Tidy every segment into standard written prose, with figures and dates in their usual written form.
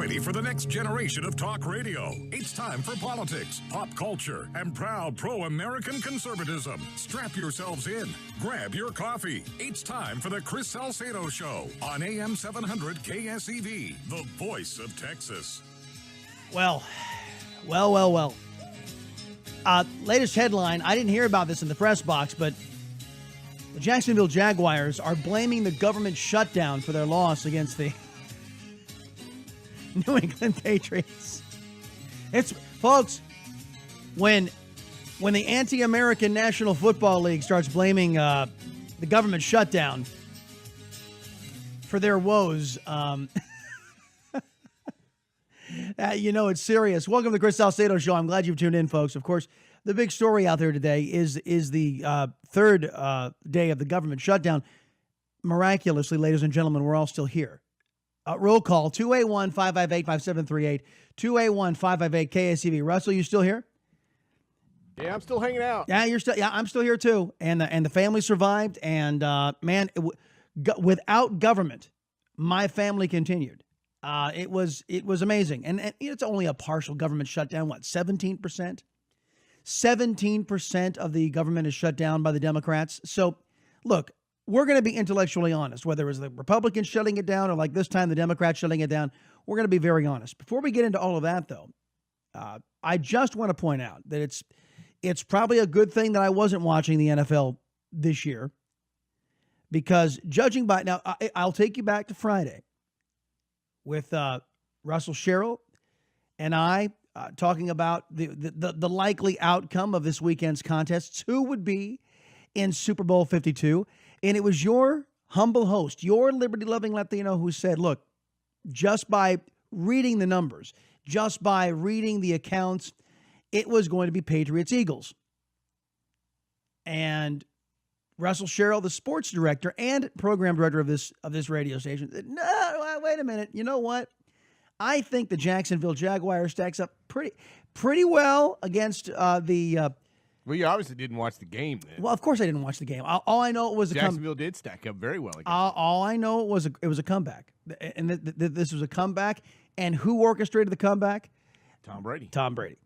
ready for the next generation of talk radio. It's time for politics, pop culture, and proud pro-American conservatism. Strap yourselves in. Grab your coffee. It's time for the Chris Salcedo Show on AM 700 KSEV, the voice of Texas. Well. Latest headline. I didn't hear about this in the press box, but the Jacksonville Jaguars are blaming the government shutdown for their loss against the New England Patriots. It's, folks, when the anti-American National Football League starts blaming the government shutdown for their woes, you know it's serious. Welcome to the Chris Salcedo Show. I'm glad you've tuned in, folks. Of course, the big story out there today is the third day of the government shutdown. Miraculously, ladies and gentlemen, we're all still here. Roll call, 281-558-5738, 281-558-KSEV. Russell, you still here? Yeah, I'm still hanging out. Yeah, you're still. Yeah, I'm still here too. And the family survived. And man, without government, my family continued. It was amazing. And it's only a partial government shutdown. What, 17%? 17% of the government is shut down by the Democrats. So, look, we're going to be intellectually honest, whether it was the Republicans shutting it down or like this time the Democrats shutting it down. We're going to be very honest. Before we get into all of that, though, I just want to point out that it's probably a good thing that I wasn't watching the NFL this year, because judging by now, I'll take you back to Friday with Russell Sherrill and I talking about the likely outcome of this weekend's contests, who would be in Super Bowl 52. And it was your humble host, your Liberty Loving Latino, who said, look, just by reading the numbers, just by reading the accounts, it was going to be Patriots-Eagles. And Russell Sherrill, the sports director and program director of this radio station, said, no, wait a minute. You know what? I think the Jacksonville Jaguars stacks up pretty well against the Well, you obviously didn't watch the game then. Well, of course I didn't watch the game. All I know it was Jacksonville did stack up very well against all I know it was a comeback. And this was a comeback. And who orchestrated the comeback? Tom Brady. Tom Brady.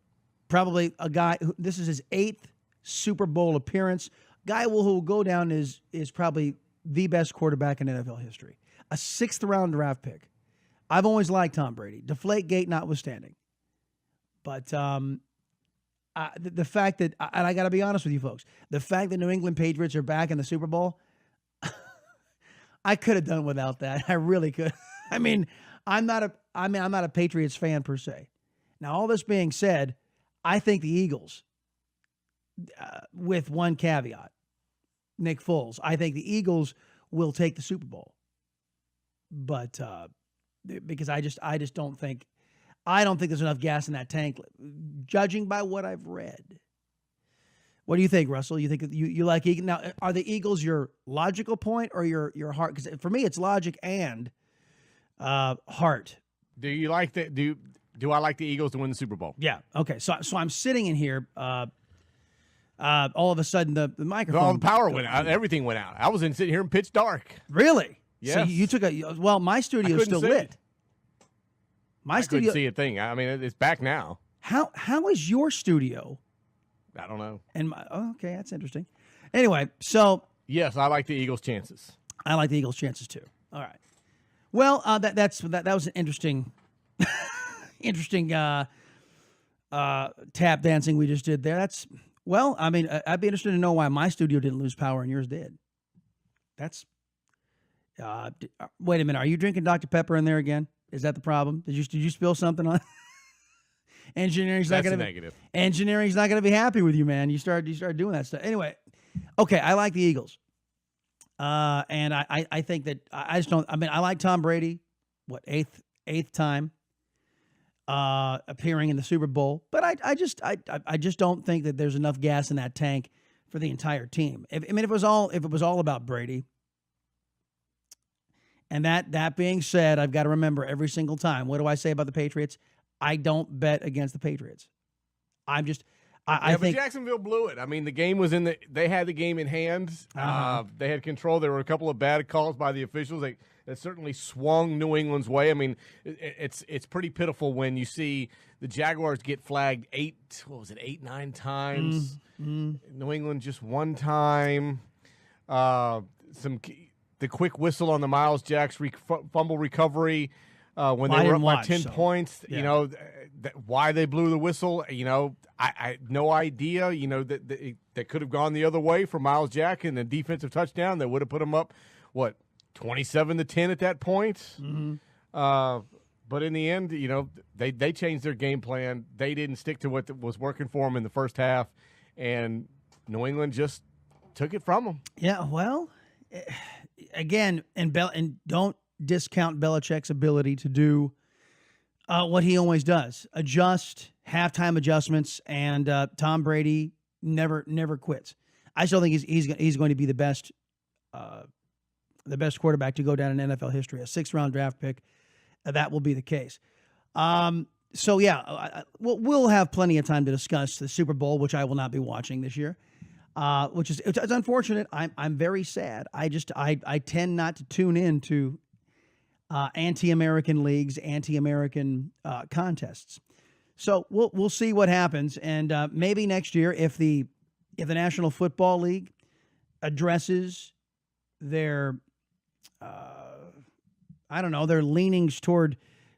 Probably a guy who, this is his 8th Super Bowl appearance. Guy who will go down is probably the best quarterback in NFL history. A 6th round draft pick. I've always liked Tom Brady, Deflategate notwithstanding. But the fact that, and I got to be honest with you folks, the fact that New England Patriots are back in the Super Bowl, I could have done without that. I really could. I mean, I'm not a Patriots fan per se. Now, all this being said, I think the Eagles, with one caveat, Nick Foles, I think the Eagles will take the Super Bowl. But because I just don't think there's enough gas in that tank, judging by what I've read. What do you think, Russell? You think you like Eagles? Now, are the Eagles your logical point or your heart? Because for me, it's logic and heart. Do you like the do I like the Eagles to win the Super Bowl? Yeah. Okay. So I'm sitting in here. All of a sudden, the microphone. All the power went out. Everything went out. I was sitting here in pitch dark. Really? Yes. So you took my studio's still lit. I couldn't see a thing. I mean, it's back now. How is your studio? I don't know. And okay, that's interesting. Anyway, so yes, I like the Eagles' chances. I like the Eagles' chances too. All right. Well, that was an interesting tap dancing we just did there. I mean, I'd be interested to know why my studio didn't lose power and yours did. That's. Wait a minute. Are you drinking Dr. Pepper in there again? Is that the problem? Did you spill something on? Engineering's not going to negative. Engineering's not going to be happy with you, man. You start doing that stuff. Anyway, okay. I like the Eagles, and I think that I just don't. I mean, I like Tom Brady. What, eighth time appearing in the Super Bowl, but I just don't think that there's enough gas in that tank for the entire team. If it was all about Brady. And that being said, I've got to remember every single time, what do I say about the Patriots? I don't bet against the Patriots. I think but Jacksonville blew it. I mean, the game was they had the game in hand. They had control. There were a couple of bad calls by the officials. that certainly swung New England's way. I mean, it's pretty pitiful when you see the Jaguars get flagged 9 times. New England just one time. The quick whistle on the Miles Jack's fumble recovery when they were up by 10 points. Yeah. You know, why they blew the whistle. You know, I no idea. You know that could have gone the other way for Miles Jack and the defensive touchdown that would have put them up 27-10 at that point. But in the end, you know, they changed their game plan. They didn't stick to what was working for them in the first half, and New England just took it from them. Yeah, well, again, and don't discount Belichick's ability to do what he always does: adjust, halftime adjustments, and Tom Brady never quits. I still think he's going to be the best quarterback to go down in NFL history. A 6th-round draft pick, that will be the case. So yeah, we'll have plenty of time to discuss the Super Bowl, which I will not be watching this year. Which is it's unfortunate. I'm very sad. I tend not to tune in to anti-American leagues, anti-American contests. So we'll see what happens, and maybe next year, if the National Football League addresses their their leanings toward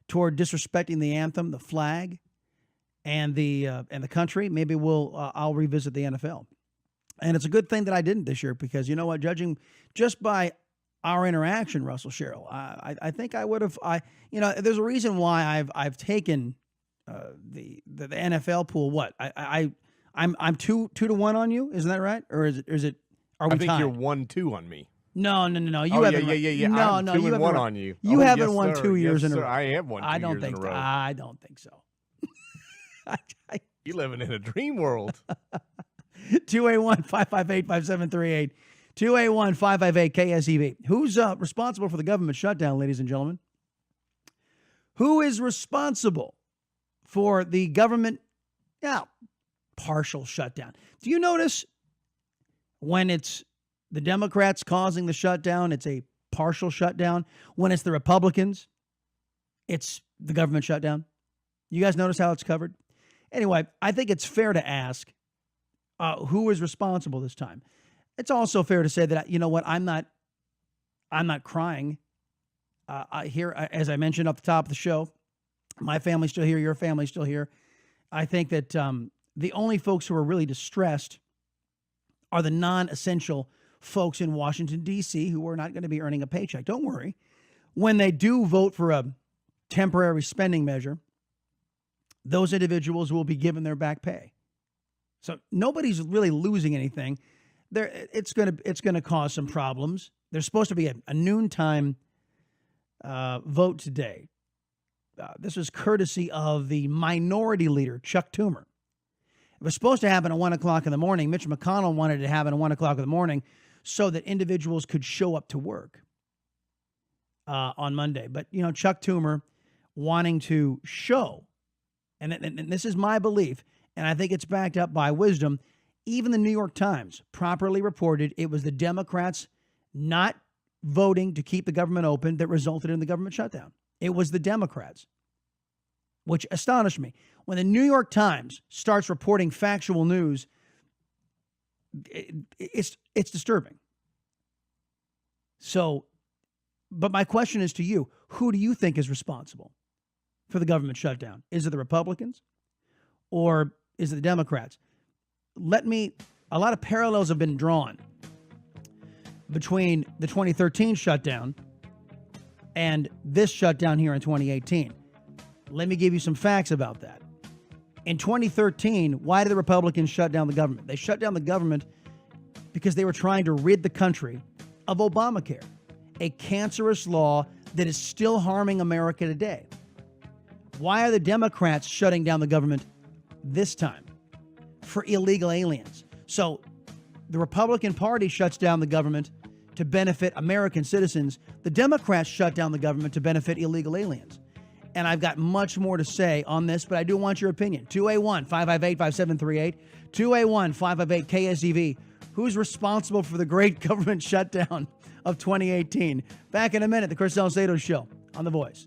disrespecting the anthem, the flag, and the country, maybe I'll revisit the NFL. And it's a good thing that I didn't this year, because you know what, judging just by our interaction, Russell Sherrill, I think I would have. There's a reason why I've taken the NFL pool. What I'm 2-1 on you, isn't that right? Or is it? Are we? I think tied? You're 1-2 on me. No. You haven't. Yeah. No, I'm 2-1 on you. You haven't won 2 years in a row. I have won 2 years in a row. I don't think so. You're living in a dream world. 281-558-5738. 281-558-KSEV. Who's responsible for the government shutdown, ladies and gentlemen? Who is responsible for the government partial shutdown? Do you notice when it's the Democrats causing the shutdown, it's a partial shutdown? When it's the Republicans, it's the government shutdown? You guys notice how it's covered? Anyway, I think it's fair to ask who is responsible this time. It's also fair to say that, you know what, I'm not crying. Here, as I mentioned at the top of the show, my family's still here, your family's still here. I think that the only folks who are really distressed are the non-essential folks in Washington, D.C., who are not going to be earning a paycheck. Don't worry. When they do vote for a temporary spending measure, those individuals will be given their back pay. So nobody's really losing anything. It's going to cause some problems. There's supposed to be a noontime vote today. This was courtesy of the minority leader, Chuck Toomer. It was supposed to happen at 1 o'clock in the morning. Mitch McConnell wanted it to happen at 1 o'clock in the morning so that individuals could show up to work on Monday. But, you know, Chuck Toomer wanting to show, and this is my belief, and I think it's backed up by wisdom. Even the New York Times properly reported it was the Democrats not voting to keep the government open that resulted in the government shutdown. It was the Democrats, which astonished me. When the New York Times starts reporting factual news, it's disturbing. So, but my question is to you, who do you think is responsible for the government shutdown? Is it the Republicans or is it the Democrats? A lot of parallels have been drawn between the 2013 shutdown and this shutdown here in 2018. Let me give you some facts about that. In 2013, why did the Republicans shut down the government? They shut down the government because they were trying to rid the country of Obamacare, a cancerous law that is still harming America today. Why are the Democrats shutting down the government this time? For illegal aliens. So the Republican Party shuts down the government to benefit American citizens. The Democrats shut down the government to benefit illegal aliens. And I've got much more to say on this, but I do want your opinion. 281-558-5738. 281-558-KSEV. Who's responsible for the great government shutdown of 2018. Back in a minute, the Chris Salcedo Show on The Voice.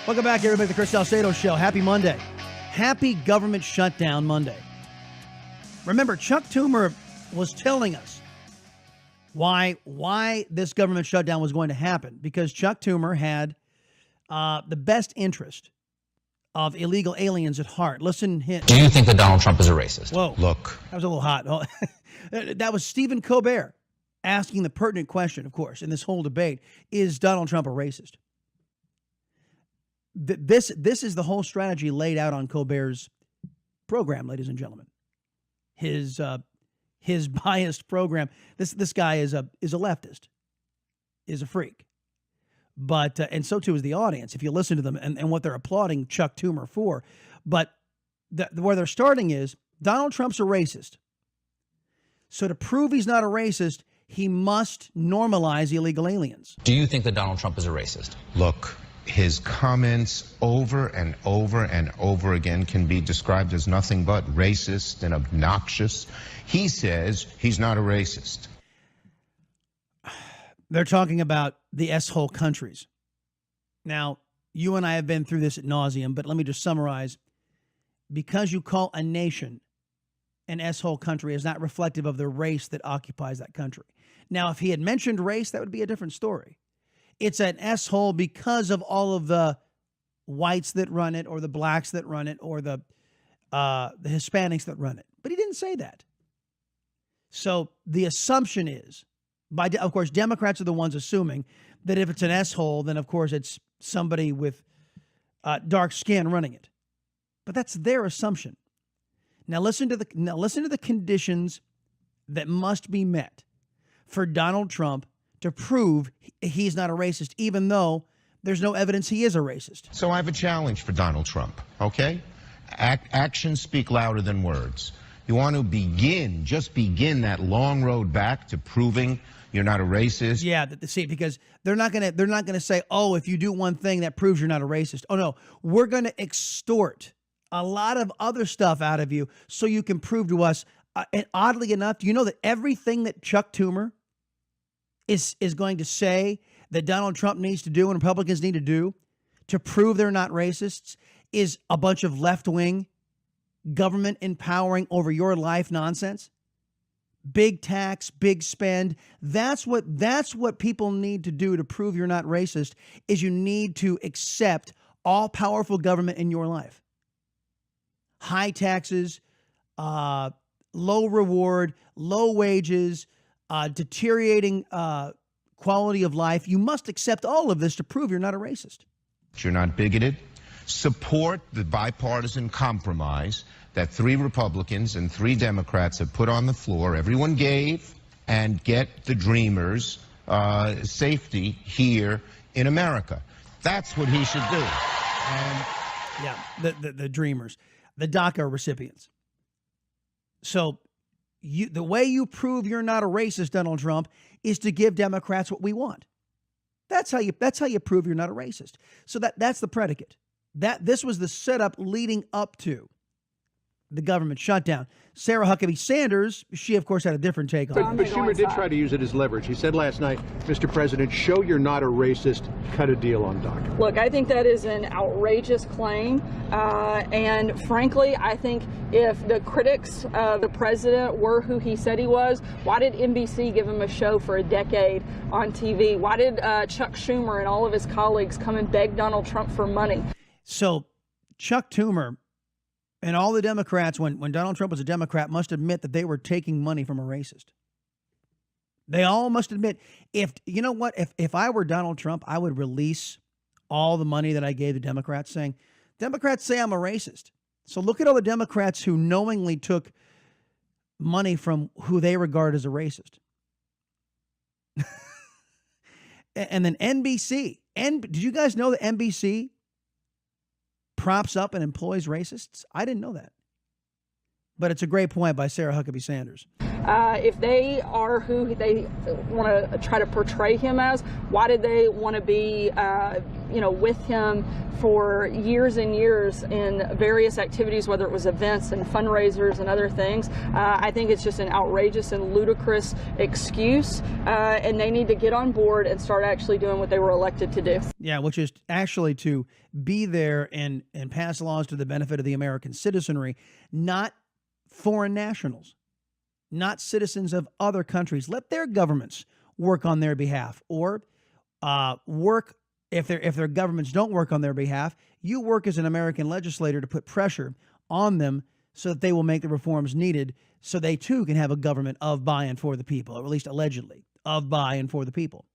Welcome back, everybody, to the Chris Salcedo Show. Happy Monday. Happy Government Shutdown Monday. Remember, Chuck Toomer was telling us why this government shutdown was going to happen, because Chuck Toomer had the best interest of illegal aliens at heart. Listen. Do you think that Donald Trump is a racist? Whoa. Look. That was a little hot. That was Stephen Colbert asking the pertinent question, of course, in this whole debate. Is Donald Trump a racist? This is the whole strategy laid out on Colbert's program, ladies and gentlemen. His biased program. This guy is a leftist, is a freak, but and so too is the audience. If you listen to them and what they're applauding Chuck Toomer for, but where they're starting is Donald Trump's a racist. So to prove he's not a racist, he must normalize illegal aliens. Do you think that Donald Trump is a racist? Look. His comments over and over and over again can be described as nothing but racist and obnoxious. He says he's not a racist. They're talking about the S-hole countries. Now, you and I have been through this ad nauseum, but let me just summarize. Because you call a nation an S-hole country is not reflective of the race that occupies that country. Now, if he had mentioned race, that would be a different story. It's an S-hole because of all of the whites that run it, or the blacks that run it, or the Hispanics that run it. But he didn't say that. So the assumption is, of course, Democrats are the ones assuming that if it's an S-hole, then of course it's somebody with dark skin running it. But that's their assumption. Now listen to the conditions that must be met for Donald Trump to prove he's not a racist, even though there's no evidence he is a racist. So I have a challenge for Donald Trump, okay? Actions speak louder than words. You want to just begin that long road back to proving you're not a racist. Yeah, see, because they're not gonna say, oh, if you do one thing that proves you're not a racist. Oh no, we're gonna extort a lot of other stuff out of you so you can prove to us. And oddly enough, do you know that everything that Chuck Toomer is going to say that Donald Trump needs to do and Republicans need to do to prove they're not racists is a bunch of left-wing government empowering over your life nonsense? Big tax, big spend. That's what people need to do to prove you're not racist, is you need to accept all-powerful government in your life. High taxes, low reward, low wages, deteriorating quality of life. You must accept all of this to prove you're not a racist. You're not bigoted. Support the bipartisan compromise that 3 Republicans and 3 Democrats have put on the floor. Everyone gave, and get the dreamers safety here in America. That's what he should do. The dreamers, the DACA recipients. So the way you prove you're not a racist, Donald Trump, is to give Democrats what we want. That's how you prove you're not a racist. So that's the predicate. This was the setup leading up to the government shutdown. Sarah Huckabee Sanders, she of course had a different take on it. But Schumer did try to use it as leverage. He said last night, Mr. President, show you're not a racist, cut a deal on DACA. Look, I think that is an outrageous claim. And frankly, I think if the critics of the president were who he said he was, why did NBC give him a show for a decade on TV? Why did Chuck Schumer and all of his colleagues come and beg Donald Trump for money? So Chuck Toomer and all the Democrats, when Donald Trump was a Democrat, must admit that they were taking money from a racist. They all must admit, if I were Donald Trump, I would release all the money that I gave the Democrats, saying, Democrats say I'm a racist. So look at all the Democrats who knowingly took money from who they regard as a racist. And then NBC. Did you guys know that NBC props up and employs racists? I didn't know that. But it's a great point by Sarah Huckabee Sanders. If they are who they want to try to portray him as, why did they want to be, with him for years and years in various activities, whether it was events and fundraisers and other things? I think it's just an outrageous and ludicrous excuse, and they need to get on board and start actually doing what they were elected to do. Yeah, which is actually to be there and pass laws to the benefit of the American citizenry, not foreign nationals, not citizens of other countries. Let their governments work on their behalf, or work if their governments don't work on their behalf. You work as an American legislator to put pressure on them so that they will make the reforms needed, so they too can have a government of, by, and for the people, or at least allegedly of, by, and for the people.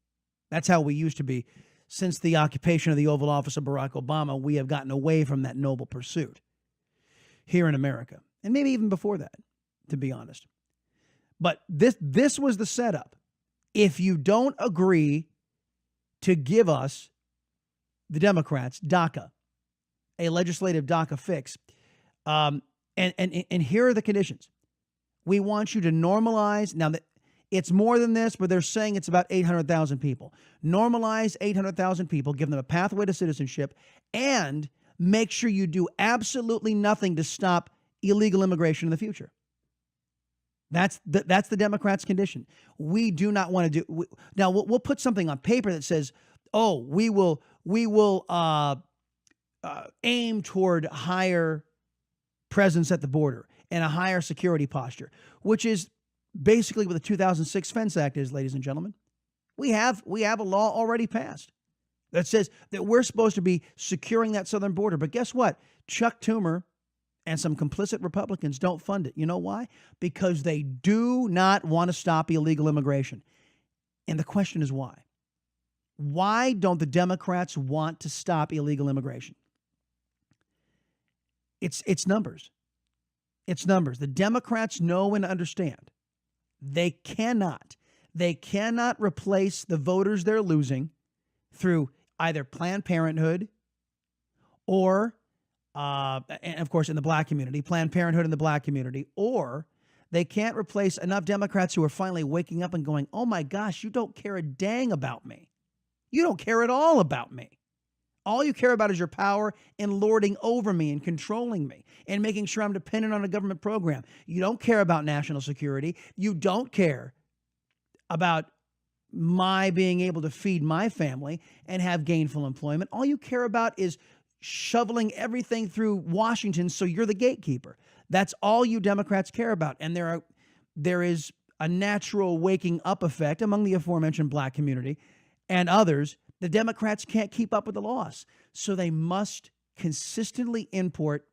That's how we used to be. Since the occupation of the Oval Office of Barack Obama, we have gotten away from that noble pursuit here in America. And maybe even before that, to be honest. But this was the setup. If you don't agree to give us, the Democrats, DACA, a legislative DACA fix, and here are the conditions. We want you to normalize. Now, it's more than this, but they're saying it's about 800,000 people. Normalize 800,000 people, give them a pathway to citizenship, and make sure you do absolutely nothing to stop illegal immigration in the future. That's the Democrats' condition. We do not want to do. Now we'll put something on paper that says, "Oh, we will aim toward higher presence at the border and a higher security posture," which is basically what the 2006 Fence Act is, ladies and gentlemen. We have a law already passed that says that we're supposed to be securing that southern border. But guess what? Chuck Toomer and some complicit Republicans don't fund it. You know why? Because they do not want to stop illegal immigration. And the question is why? Why don't the Democrats want to stop illegal immigration? It's numbers. It's numbers. The Democrats know and understand they cannot replace the voters they're losing through either Planned Parenthood or and of course, in the black community, Planned Parenthood in the black community, or they can't replace enough Democrats who are finally waking up and going, "Oh my gosh, you don't care a dang about me. You don't care at all about me. All you care about is your power and lording over me and controlling me and making sure I'm dependent on a government program. You don't care about national security. You don't care about my being able to feed my family and have gainful employment. All you care about is shoveling everything through Washington so you're the gatekeeper. That's all you Democrats care about." And there is a natural waking up effect among the aforementioned black community and others. The Democrats can't keep up with the loss, so they must consistently import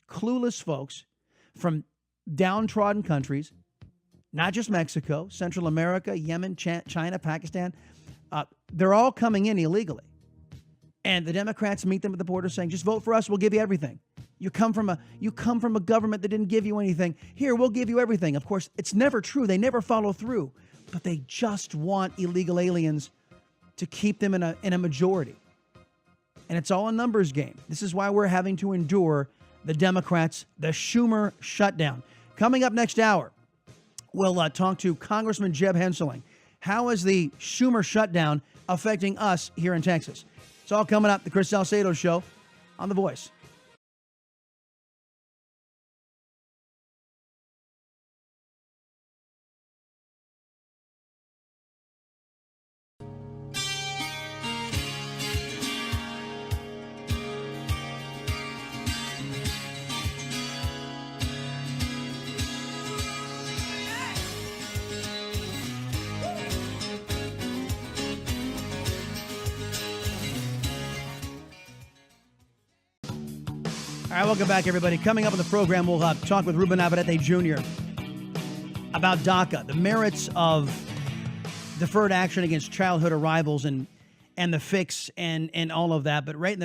clueless folks from downtrodden countries, not just Mexico, Central America, Yemen, China, Pakistan. They're all coming in illegally. And the Democrats meet them at the border saying, "Just vote for us, we'll give you everything. You come from a government that didn't give you anything. Here, we'll give you everything." Of course, it's never true. They never follow through. But they just want illegal aliens to keep them in a majority. And it's all a numbers game. This is why we're having to endure the Democrats, the Schumer shutdown. Coming up next hour, we'll talk to Congressman Jeb Hensarling. How is the Schumer shutdown affecting us here in Texas? It's all coming up. The Chris Salcedo Show on The Voice. All right, welcome back, everybody. Coming up on the program, we'll talk with Ruben Navarrete Jr. about DACA, the merits of deferred action against childhood arrivals and the fix and all of that. But right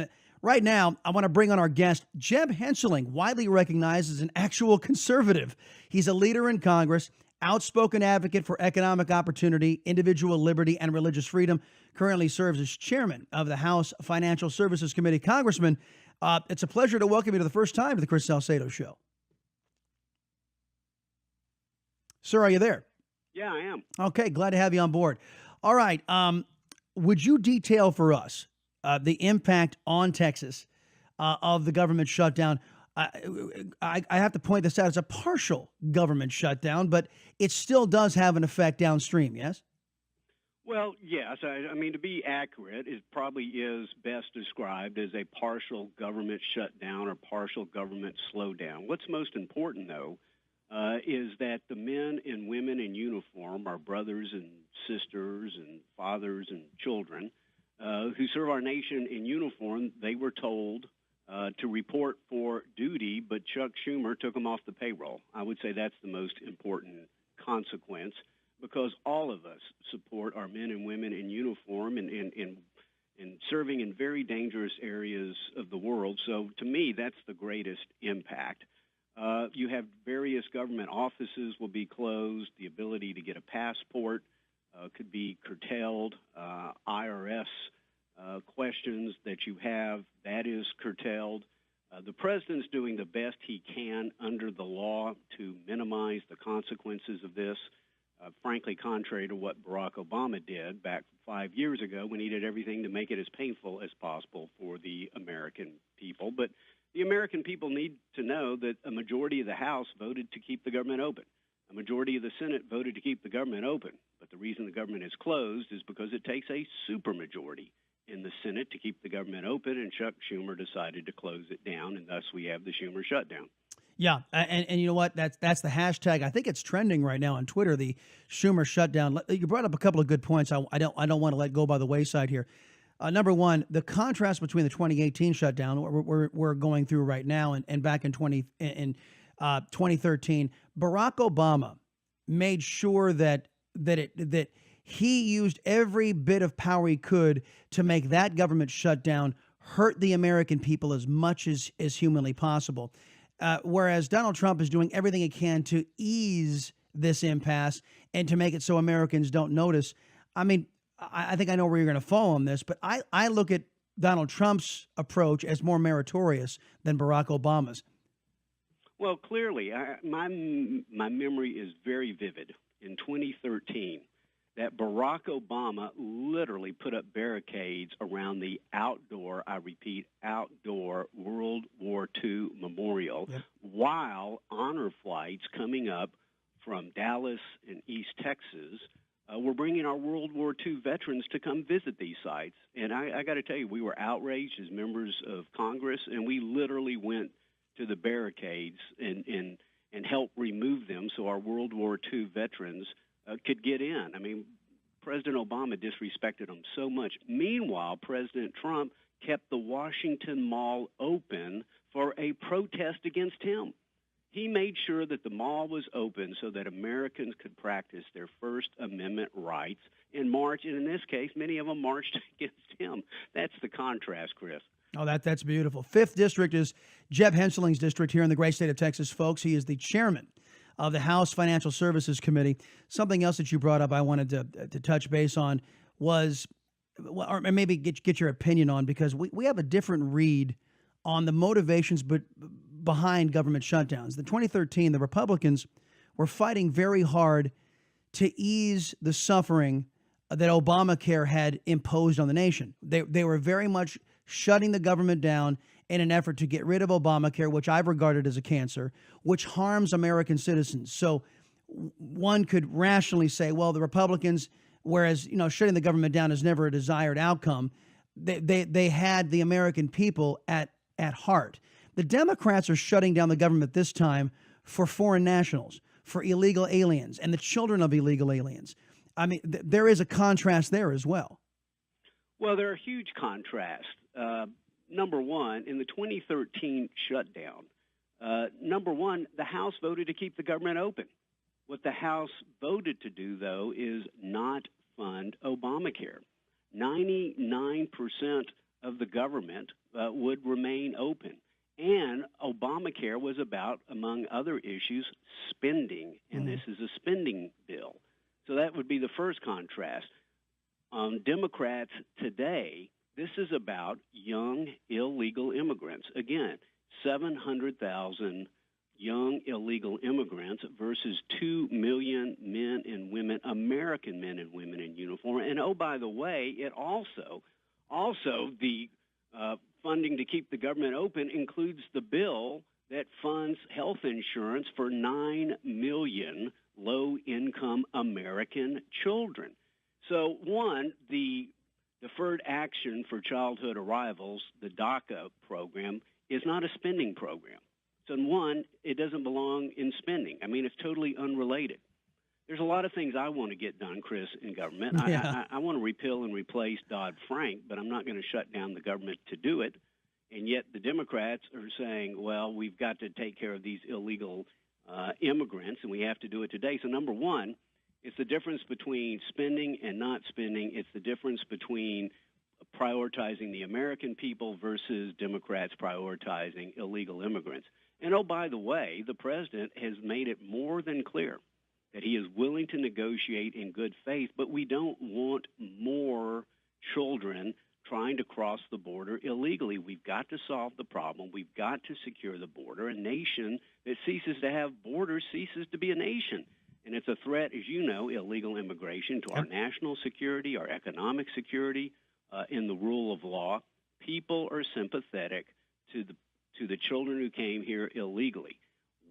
now, I want to bring on our guest, Jeb Hensarling, widely recognized as an actual conservative. He's a leader in Congress, outspoken advocate for economic opportunity, individual liberty, and religious freedom, currently serves as chairman of the House Financial Services Committee. Congressman, it's a pleasure to welcome you to the first time to the Chris Salcedo Show. Sir, are you there? Yeah, I am. Okay, glad to have you on board. All right, would you detail for us the impact on Texas of the government shutdown? I have to point this out. It's a partial government shutdown, but it still does have an effect downstream, yes? Well, yes. I mean, to be accurate, it probably is best described as a partial government shutdown or partial government slowdown. What's most important, though, is that the men and women in uniform, our brothers and sisters and fathers and children who serve our nation in uniform, they were told to report for duty, but Chuck Schumer took them off the payroll. I would say that's the most important consequence, because all of us support our men and women in uniform and serving in very dangerous areas of the world. So to me, that's the greatest impact. You have various government offices will be closed. The ability to get a passport could be curtailed. IRS questions that you have, that is curtailed. The president's doing the best he can under the law to minimize the consequences of this, frankly, contrary to what Barack Obama did back 5 years ago when he did everything to make it as painful as possible for the American people. But the American people need to know that a majority of the House voted to keep the government open. A majority of the Senate voted to keep the government open. But the reason the government is closed is because it takes a supermajority in the Senate to keep the government open, and Chuck Schumer decided to close it down, and thus we have the Schumer shutdown. Yeah, and you know what? That's the hashtag. I think it's trending right now on Twitter, the Schumer shutdown. You brought up a couple of good points. I don't want to let go by the wayside here. Number one, the contrast between the 2018 shutdown we're going through right now and back in 2013, Barack Obama made sure that he used every bit of power he could to make that government shutdown hurt the American people as much as humanly possible. Whereas Donald Trump is doing everything he can to ease this impasse and to make it so Americans don't notice. I mean, I think I know where you're going to fall on this, but I look at Donald Trump's approach as more meritorious than Barack Obama's. Well, clearly, my memory is very vivid. In 2013, that Barack Obama literally put up barricades around the outdoor, I repeat, outdoor World War II memorial, while honor flights coming up from Dallas and East Texas were bringing our World War II veterans to come visit these sites. And I got to tell you, we were outraged as members of Congress, and we literally went to the barricades and helped remove them so our World War II veterans could get in. I mean, President Obama disrespected them so much. Meanwhile, President Trump kept the Washington Mall open for a protest against him. He made sure that the mall was open so that Americans could practice their First Amendment rights and march. And in this case, many of them marched against him. That's the contrast, Chris. Oh, that's beautiful. 5th District is Jeb Hensaling's district here in the great state of Texas, folks. He is the chairman of the House Financial Services Committee. Something else that you brought up I wanted to touch base on was, or maybe get your opinion on, because we have a different read on the motivations behind government shutdowns. In 2013, the Republicans were fighting very hard to ease the suffering that Obamacare had imposed on the nation. They were very much shutting the government down in an effort to get rid of Obamacare, which I've regarded as a cancer, which harms American citizens. So one could rationally say, well, the Republicans, whereas shutting the government down is never a desired outcome, they had the American people at heart. The Democrats are shutting down the government this time for foreign nationals, for illegal aliens, and the children of illegal aliens. I mean, there is a contrast there as well. Well, there are huge contrasts. Number one, in the 2013 shutdown, number one, the House voted to keep the government open. What the House voted to do, though, is not fund Obamacare. 99% of the government would remain open. And Obamacare was about, among other issues, spending, and this is a spending bill. So that would be the first contrast. Democrats today, this is about young illegal immigrants. Again, 700,000 young illegal immigrants versus 2 million men and women, American men and women in uniform. And oh, by the way, it also the funding to keep the government open includes the bill that funds health insurance for 9 million low-income American children. So, one, the Deferred Action for Childhood Arrivals, the DACA program, is not a spending program. So, one, it doesn't belong in spending. I mean, it's totally unrelated. There's a lot of things I want to get done, Chris, in government. Yeah. I want to repeal and replace Dodd-Frank, but I'm not going to shut down the government to do it. And yet the Democrats are saying, well, we've got to take care of these illegal immigrants, and we have to do it today. So, number one, it's the difference between spending and not spending. It's the difference between prioritizing the American people versus Democrats prioritizing illegal immigrants. And, oh, by the way, the president has made it more than clear that he is willing to negotiate in good faith, but we don't want more children trying to cross the border illegally. We've got to solve the problem. We've got to secure the border. A nation that ceases to have borders ceases to be a nation. And it's a threat, as you know, illegal immigration to our national security, our economic security, in the rule of law. People are sympathetic to the children who came here illegally,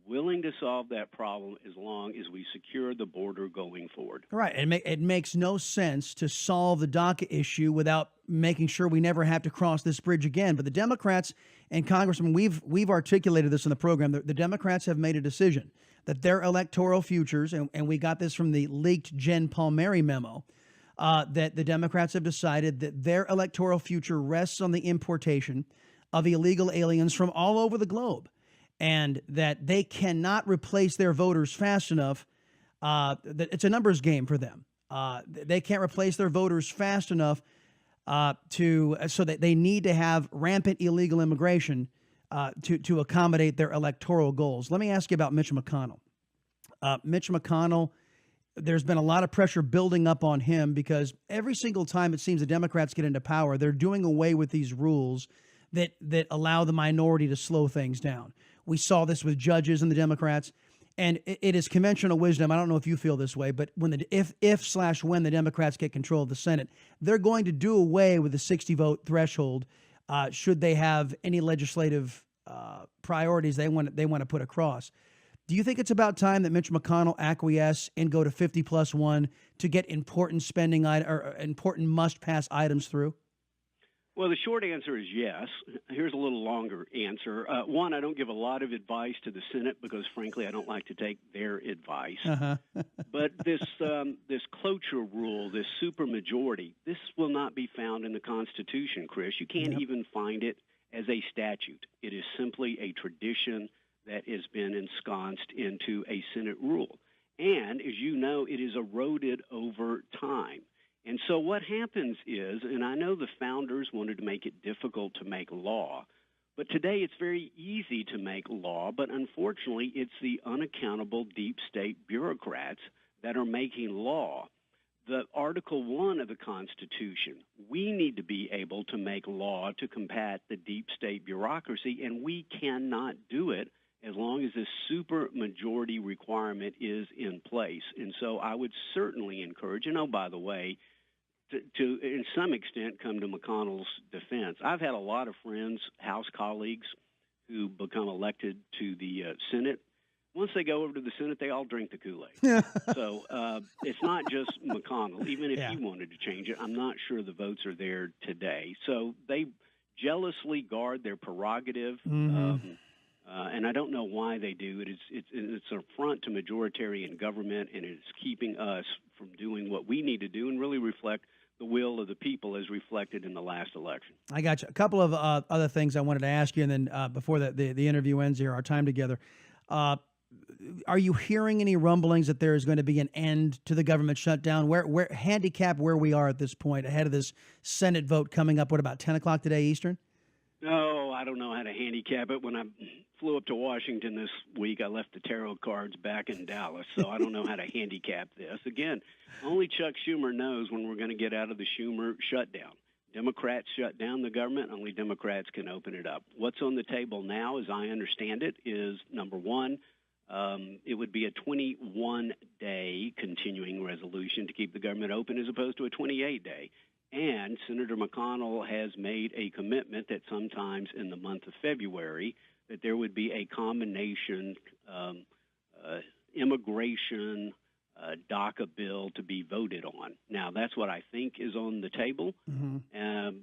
willing to solve that problem as long as we secure the border going forward. Right. It makes no sense to solve the DACA issue without making sure we never have to cross this bridge again. But the Democrats and Congressman, we've articulated this in the program. The Democrats have made a decision that their electoral futures, and we got this from the leaked Jen Palmieri memo, that the Democrats have decided that their electoral future rests on the importation of illegal aliens from all over the globe, and that they cannot replace their voters fast enough. That it's a numbers game for them. They can't replace their voters fast enough so that they need to have rampant illegal immigration to accommodate their electoral goals. Let me ask you about Mitch McConnell. Mitch McConnell, there's been a lot of pressure building up on him because every single time it seems the Democrats get into power, they're doing away with these rules that allow the minority to slow things down. We saw this with judges and the Democrats, and it is conventional wisdom. I don't know if you feel this way, but when when the Democrats get control of the Senate, they're going to do away with the 60-vote threshold should they have any legislative priorities they want to put across. Do you think it's about time that Mitch McConnell acquiesce and go to 50+1 to get important spending or important must-pass items through? Well, the short answer is yes. Here's a little longer answer. One, I don't give a lot of advice to the Senate because, frankly, I don't like to take their advice. But this cloture rule, this supermajority, this will not be found in the Constitution, Chris. You can't even find it as a statute. It is simply a tradition that has been ensconced into a Senate rule. And, as you know, it is eroded over time. And so what happens is, and I know the founders wanted to make it difficult to make law, but today it's very easy to make law, but unfortunately it's the unaccountable deep state bureaucrats that are making law. The Article 1 of the Constitution, we need to be able to make law to combat the deep state bureaucracy, and we cannot do it as long as this supermajority requirement is in place. And so I would certainly encourage, and oh, by the way, to in some extent come to McConnell's defense. I've had a lot of friends, House colleagues, who become elected to the Senate. Once they go over to the Senate, they all drink the Kool-Aid. So it's not just McConnell. Even if he wanted to change it, I'm not sure the votes are there today. So they jealously guard their prerogative. And I don't know why they do it. It's an affront to majoritarian government, and it's keeping us from doing what we need to do and really reflect the will of the people as reflected in the last election. I got you. A couple of other things I wanted to ask you, and then before the interview ends here, our time together. Are you hearing any rumblings that there is going to be an end to the government shutdown? Where handicap where we are at this point ahead of this Senate vote coming up, what, about 10 o'clock today Eastern? No, I don't know how to handicap it. When I flew up to Washington this week, I left the tarot cards back in Dallas, so I don't know how to handicap this. Again, only Chuck Schumer knows when we're going to get out of the Schumer shutdown. Democrats shut down the government. Only Democrats can open it up. What's on the table now, as I understand it, is, number one, it would be a 21-day continuing resolution to keep the government open as opposed to a 28-day. And Senator McConnell has made a commitment that sometimes in the month of February that there would be a combination immigration DACA bill to be voted on. Now, that's what I think is on the table.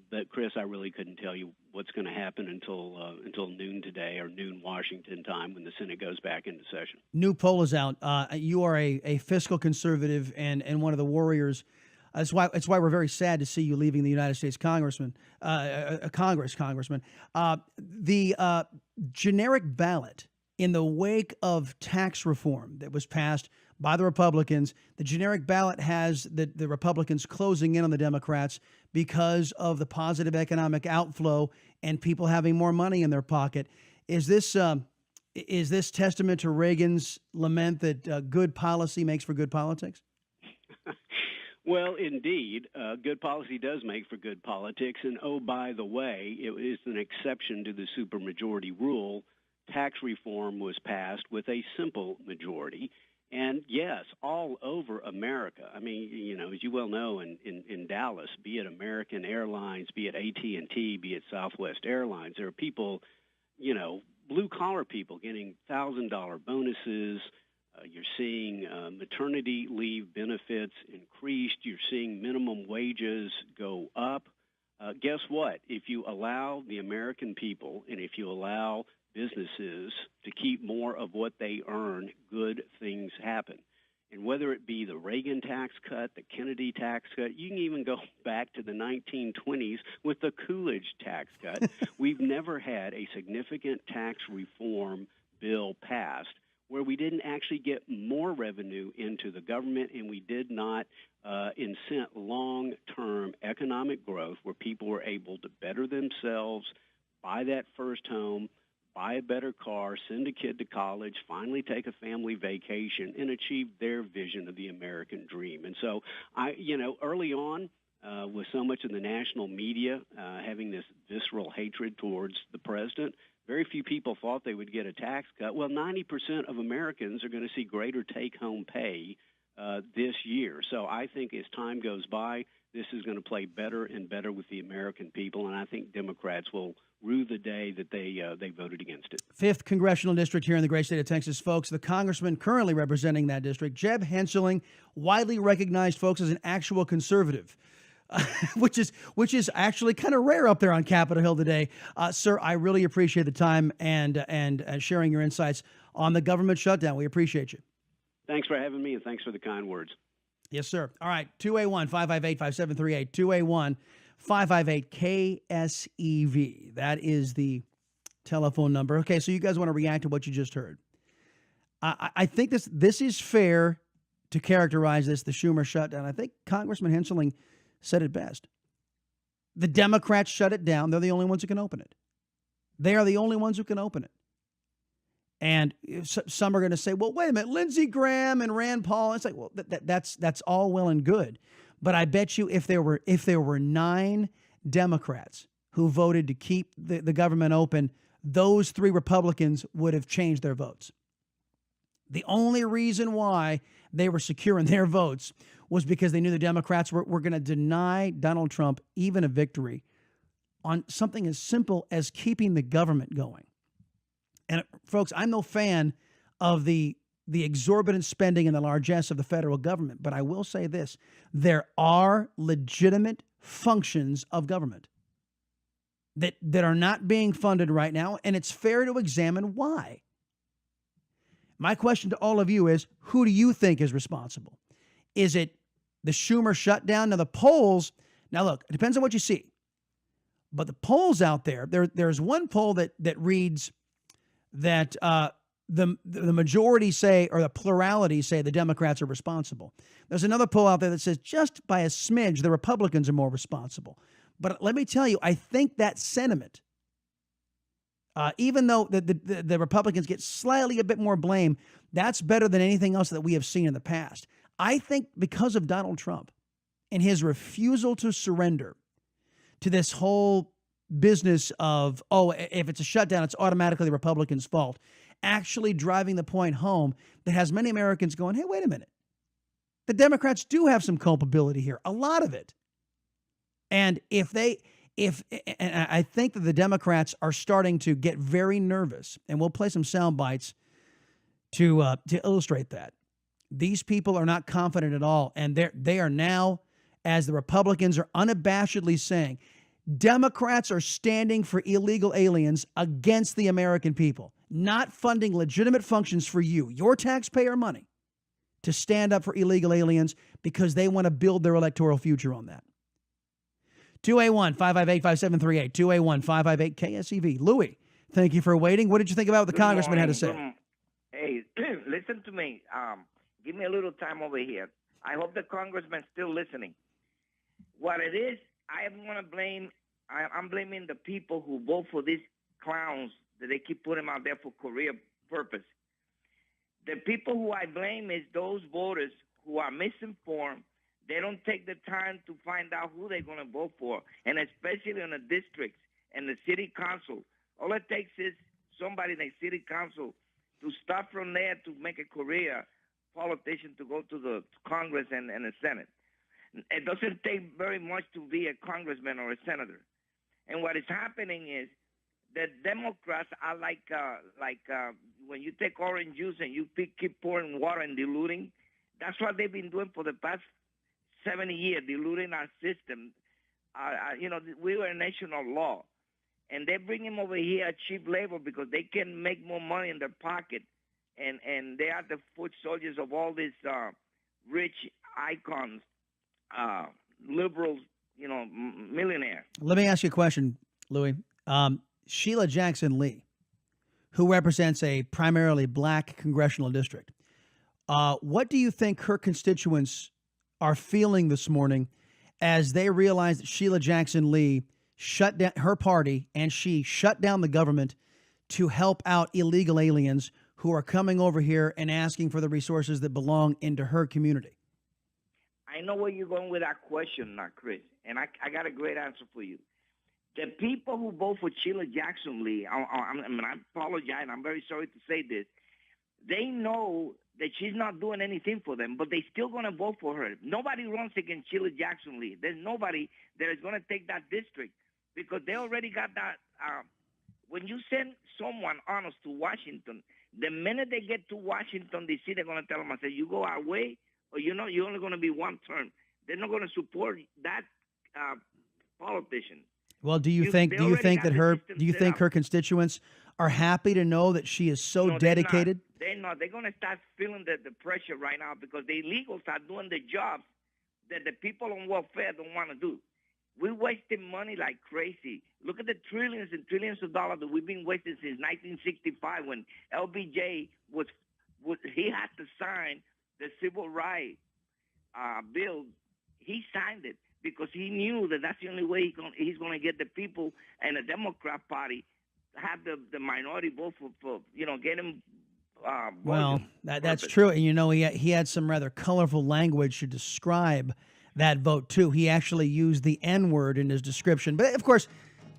But, Chris, I really couldn't tell you what's going to happen until noon today or noon Washington time when the Senate goes back into session. New poll is out. You are a fiscal conservative and one of the warriors. That's why we're very sad to see you leaving the United States congressman. The generic ballot in the wake of tax reform that was passed by the Republicans, the generic ballot has the Republicans closing in on the Democrats because of the positive economic outflow and people having more money in their pocket. Is this testament to Reagan's lament that good policy makes for good politics? Well, indeed, good policy does make for good politics. And, oh, by the way, it is an exception to the supermajority rule. Tax reform was passed with a simple majority. And, yes, all over America. I mean, you know, as you well know, in Dallas, be it American Airlines, be it AT&T, be it Southwest Airlines, there are people, you know, blue-collar people getting $1,000 bonuses. You're seeing maternity leave benefits increased. You're seeing minimum wages go up. Guess what? If you allow the American people and if you allow businesses to keep more of what they earn, good things happen. And whether it be the Reagan tax cut, the Kennedy tax cut, you can even go back to the 1920s with the Coolidge tax cut. We've never had a significant tax reform bill passed where we didn't actually get more revenue into the government and we did not incent long-term economic growth where people were able to better themselves, buy that first home, buy a better car, send a kid to college, finally take a family vacation, and achieve their vision of the American dream. And so, early on, with so much of the national media having this visceral hatred towards the president, very few people thought they would get a tax cut. Well, 90% of Americans are going to see greater take-home pay this year. So I think as time goes by, this is going to play better and better with the American people, and I think Democrats will rue the day that they voted against it. 5th Congressional District here in the great state of Texas, folks. The congressman currently representing that district, Jeb Hensarling, widely recognized, folks, as an actual conservative. Which is actually kind of rare up there on Capitol Hill today. Sir, I really appreciate the time and sharing your insights on the government shutdown. We appreciate you. Thanks for having me, and thanks for the kind words. Yes, sir. All right, 281-558-5738, 281-558-KSEV. That is the telephone number. Okay, so you guys want to react to what you just heard. I think this is fair to characterize this, the Schumer shutdown. I think Congressman Hensarling said it best. The Democrats shut it down. They're the only ones who can open it. They are the only ones who can open it. And some are going to say, well, wait a minute, Lindsey Graham and Rand Paul. It's like, well, that's all well and good. But I bet you if there were 9 Democrats who voted to keep the government open, those 3 Republicans would have changed their votes. The only reason why they were secure in their votes was because they knew the Democrats were going to deny Donald Trump even a victory on something as simple as keeping the government going. And folks, I'm no fan of the exorbitant spending and the largesse of the federal government, but I will say this. There are legitimate functions of government that are not being funded right now, and it's fair to examine why. My question to all of you is, who do you think is responsible? Is it the Schumer shutdown? Now, the polls, look, it depends on what you see. But the polls out there's one poll that reads that the majority say, or the plurality say, the Democrats are responsible. There's another poll out there that says just by a smidge, the Republicans are more responsible. But let me tell you, I think that sentiment Even though the Republicans get slightly a bit more blame, that's better than anything else that we have seen in the past. I think because of Donald Trump and his refusal to surrender to this whole business of, oh, if it's a shutdown, it's automatically the Republicans' fault, actually driving the point home that has many Americans going, hey, wait a minute. The Democrats do have some culpability here, a lot of it. And and I think that the Democrats are starting to get very nervous, and we'll play some sound bites to illustrate that. These people are not confident at all, and they are now, as the Republicans are unabashedly saying, Democrats are standing for illegal aliens against the American people, not funding legitimate functions for you, your taxpayer money, to stand up for illegal aliens because they want to build their electoral future on that. 281-558-5738, 281-558-KSEV. Louis, thank you for waiting. What did you think about what the congressman had to say? Hey, listen to me. Give me a little time over here. I hope the congressman's still listening. What it is, I'm blaming the people who vote for these clowns that they keep putting out there for career purpose. The people who I blame is those voters who are misinformed. They don't take the time to find out who they're going to vote for, and especially in the districts and the city council. All it takes is somebody in the city council to start from there to make a career politician to go to the Congress and the Senate. It doesn't take very much to be a congressman or a senator. And what is happening is that Democrats are like when you take orange juice and you keep pouring water and diluting. That's what they've been doing for the past 70 years, diluting our system. We were a nation of law. And they bring him over here at cheap labor because they can make more money in their pocket. And they are the foot soldiers of all these rich icons, liberals, millionaires. Let me ask you a question, Louis. Sheila Jackson Lee, who represents a primarily black congressional district, what do you think her constituents are feeling this morning as they realize that Sheila Jackson Lee shut down her party and she shut down the government to help out illegal aliens who are coming over here and asking for the resources that belong into her community? I know where you're going with that question, Chris, and I got a great answer for you. The people who vote for Sheila Jackson Lee, I apologize, I'm very sorry to say this, they know that she's not doing anything for them, but they're still going to vote for her. Nobody runs against Sheila Jackson Lee. There's nobody that is going to take that district because they already got that. When you send someone honest to Washington, the minute they get to Washington, D.C., they're going to tell them, I say, you go our way, or you're only going to be one term. They're not going to support that politician. Well, do you think her constituents are happy to know that she is so dedicated? They're not. They're going to start feeling the pressure right now because the illegals are doing the jobs that the people on welfare don't want to do. We're wasting money like crazy. Look at the trillions and trillions of dollars that we've been wasting since 1965 when LBJ he had to sign the civil rights bill. He signed it because he knew that that's the only way he's going to get the people and the Democrat Party have the minority vote for get him. Well, that's true. And, he had some rather colorful language to describe that vote, too. He actually used the N-word in his description. But, of course,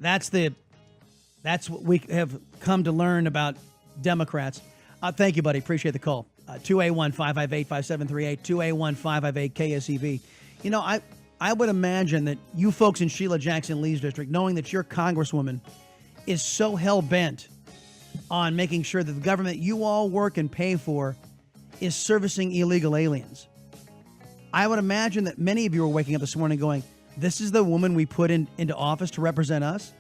that's what we have come to learn about Democrats. Thank you, buddy. Appreciate the call. 281-558-5738, 281-558-KSEV. I would imagine that you folks in Sheila Jackson Lee's district, knowing that your congresswoman is so hell-bent on making sure that the government you all work and pay for is servicing illegal aliens. I would imagine that many of you are waking up this morning going, this is the woman we put into office to represent us?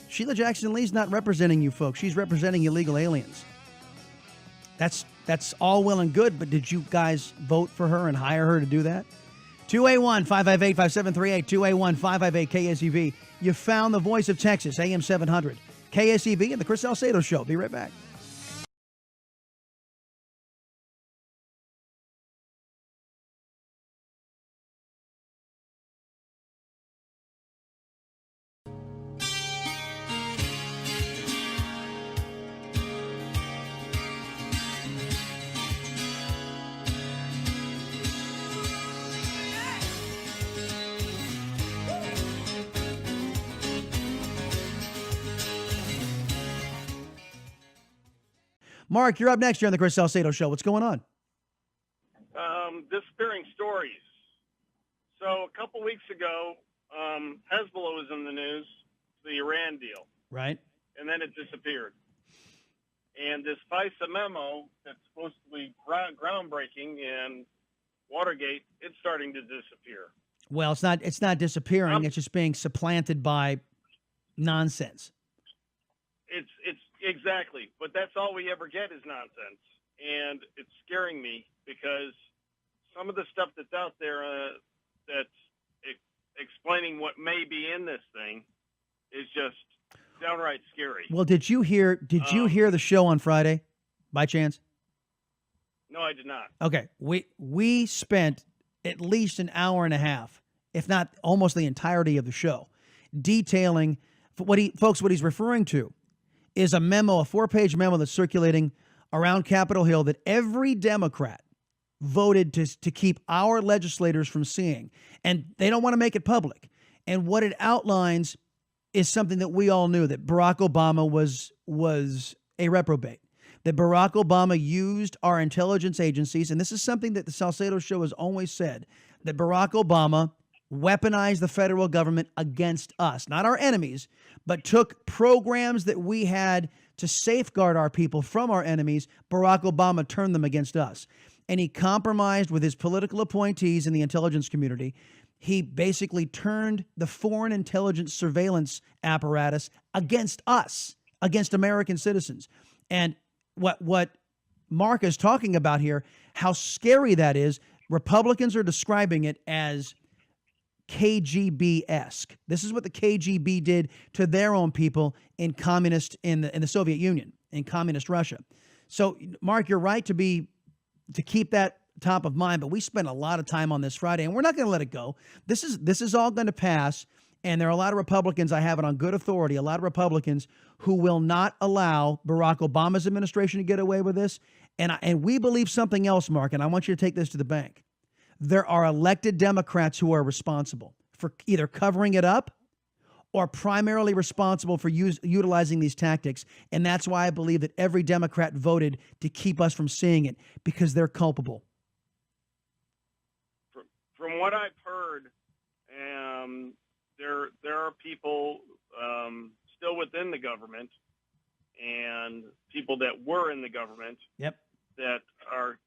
Sheila Jackson Lee's not representing you folks. She's representing illegal aliens. That's all well and good, but did you guys vote for her and hire her to do that? 281-558-5738, 281-558-KSEV. You found the voice of Texas, AM 700. KSEV and the Chris Salcedo Show. Be right back. Mark, you're up next here on the Chris Salcedo Show. What's going on? Disappearing stories. So a couple weeks ago, Hezbollah was in the news, the Iran deal. Right. And then it disappeared. And this FISA memo that's supposed to be groundbreaking in Watergate, it's starting to disappear. Well, it's not disappearing. It's just being supplanted by nonsense. It's exactly. But that's all we ever get is nonsense. And it's scaring me because some of the stuff that's out there that's explaining what may be in this thing is just downright scary. Well, did you hear the show on Friday by chance? No, I did not. Okay. We spent at least an hour and a half, if not almost the entirety of the show, detailing what he's referring to is a 4-page memo that's circulating around Capitol Hill that every Democrat voted to keep our legislators from seeing. And they don't want to make it public. And what it outlines is something that we all knew, that Barack Obama was a reprobate, that Barack Obama used our intelligence agencies. And this is something that the Salcedo Show has always said, that Barack Obama weaponized the federal government against us, not our enemies, but took programs that we had to safeguard our people from our enemies. Barack Obama turned them against us. And he compromised with his political appointees in the intelligence community. He basically turned the foreign intelligence surveillance apparatus against us, against American citizens. And what Mark is talking about here, how scary that is, Republicans are describing it as KGB-esque. This is what the KGB did to their own people in the Soviet Union, in communist Russia. So, Mark, you're right to keep that top of mind, but we spent a lot of time on this Friday, and we're not going to let it go. This is all going to pass, and there are a lot of Republicans, I have it on good authority, a lot of Republicans who will not allow Barack Obama's administration to get away with this. And we believe something else, Mark, and I want you to take this to the bank. There are elected Democrats who are responsible for either covering it up or primarily responsible for utilizing these tactics. And that's why I believe that every Democrat voted to keep us from seeing it, because they're culpable. From what I've heard, there are people still within the government and people that were in the government that are